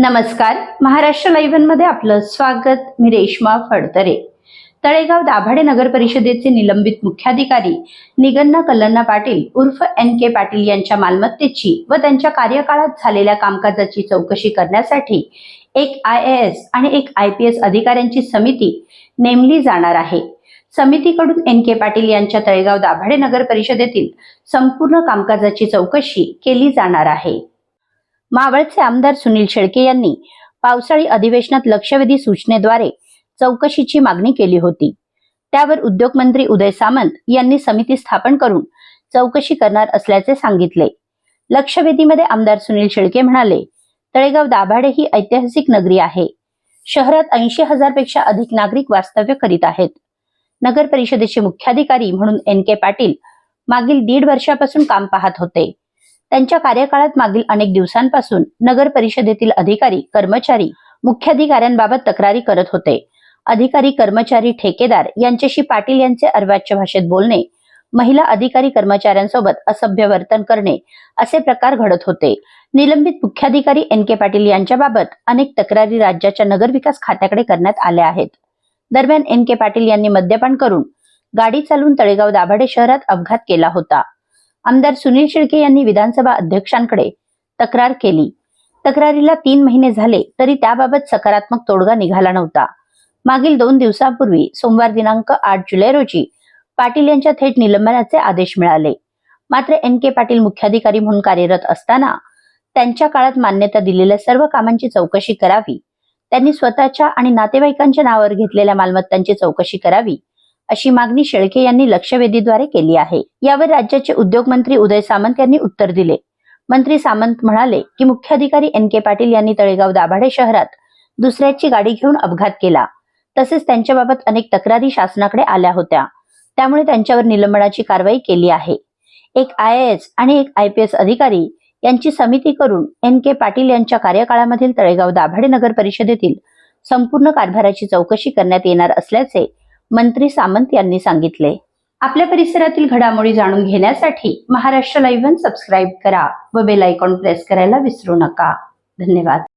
नमस्कार, महाराष्ट्र लाईव्ह मध्ये आपलं स्वागत। मी रेश्मा फडतरे। तळेगाव दाभाडे नगर परिषदेचे निलंबित मुख्याधिकारी निगन्ना कल्लन्ना पाटील उर्फ NK पाटील यांच्या मालमत्तेची व त्यांच्या कार्यकाळात झालेल्या कामकाजाची चौकशी करण्यासाठी एक IAS आणि एक IPS अधिकाऱ्यांची समिती नेमली जाणार आहे। समितीकडून NK पाटील यांच्या तळेगाव दाभाडे नगर परिषदेतील संपूर्ण कामकाजाची चौकशी केली जाणार आहे। मावळचे आमदार सुनील शेळके यांनी पावसाळी अधिवेशनात लक्षवेधी सूचनेद्वारे चौकशीची मागणी केली होती। त्यावर उद्योगमंत्री उदय सामंत यांनी समिती स्थापन करून चौकशी करणार असल्याचे सांगितले। लक्षवेधीमध्ये आमदार सुनील शेळके म्हणाले, तळेगाव दाभाडे ही ऐतिहासिक नगरी आहे। शहरात 80,000 पेक्षा अधिक नागरिक वास्तव्य करीत आहेत। नगर परिषदेचे मुख्याधिकारी म्हणून NK पाटील मागील 1.5 वर्षापासून काम पाहत होते। त्यांच्या कार्यकाळात मागील अनेक दिवसांपासून नगर परिषदेतील अधिकारी कर्मचारी मुख्याधिकाऱ्यांबाबत तक्रारी करत होते। अधिकारी कर्मचारी ठेकेदार यांच्याशी पाटील यांचे अर्वाच्य भाषेत बोलणे, महिला अधिकारी कर्मचाऱ्यांसोबत असभ्य वर्तन करणे असे प्रकार घडत होते। निलंबित मुख्याधिकारी NK पाटील यांच्याबाबत अनेक तक्रारी राज्याच्या नगरविकास खात्याकडे करण्यात आल्या आहेत। दरम्यान NK पाटील यांनी मद्यपान करून गाडी चालवून तळेगाव दाभाडे शहरात अपघात केला होता। आमदार सुनील शेळके यांनी विधानसभा अध्यक्षांकडे तक्रार केली। तक्रारीला 3 महिने झाले तरी त्याबाबत सकारात्मक तोडगा निघाला नव्हता। मागील 2 दिवसांपूर्वी सोमवार दिनांक 8 जुलै रोजी पाटील यांच्या थेट निलंबनाचे आदेश मिळाले। मात्र NK पाटील मुख्याधिकारी म्हणून कार्यरत असताना त्यांच्या काळात मान्यता दिलेल्या सर्व कामांची चौकशी करावी, त्यांनी स्वतःच्या आणि नातेवाईकांच्या नावावर घेतलेल्या मालमत्तांची चौकशी करावी अशी मागणी शेळके यांनी लक्षवेधीद्वारे केली आहे। यावर राज्याचे उद्योगमंत्री उदय सामंत यांनी उत्तर दिले। मंत्री सामंत म्हणाले की मुख्याधिकारी NK पाटील यांनी तळेगाव दाभाडे शहरात दुसऱ्याची गाडी घेऊन अपघात केला, तसेच त्यांच्याबाबत अनेक तक्रारी शासनाकडे आल्या होत्या, त्यामुळे त्यांच्यावर निलंबनाची कारवाई केली आहे। एक IAS आणि एक IPS अधिकारी यांची समिती करून NK पाटील यांच्या कार्यकाळामधील तळेगाव दाभाडे नगर परिषदेतील संपूर्ण कारभाराची चौकशी करण्यात येणार असल्याचे मंत्री सामंत यांनी सांगितले। आपल्या परिसरातील घडामोडी जाणून घेण्यासाठी महाराष्ट्र लाईव्ह सबस्क्राईब करा व बेल आयकॉन प्रेस करायला विसरू नका। धन्यवाद।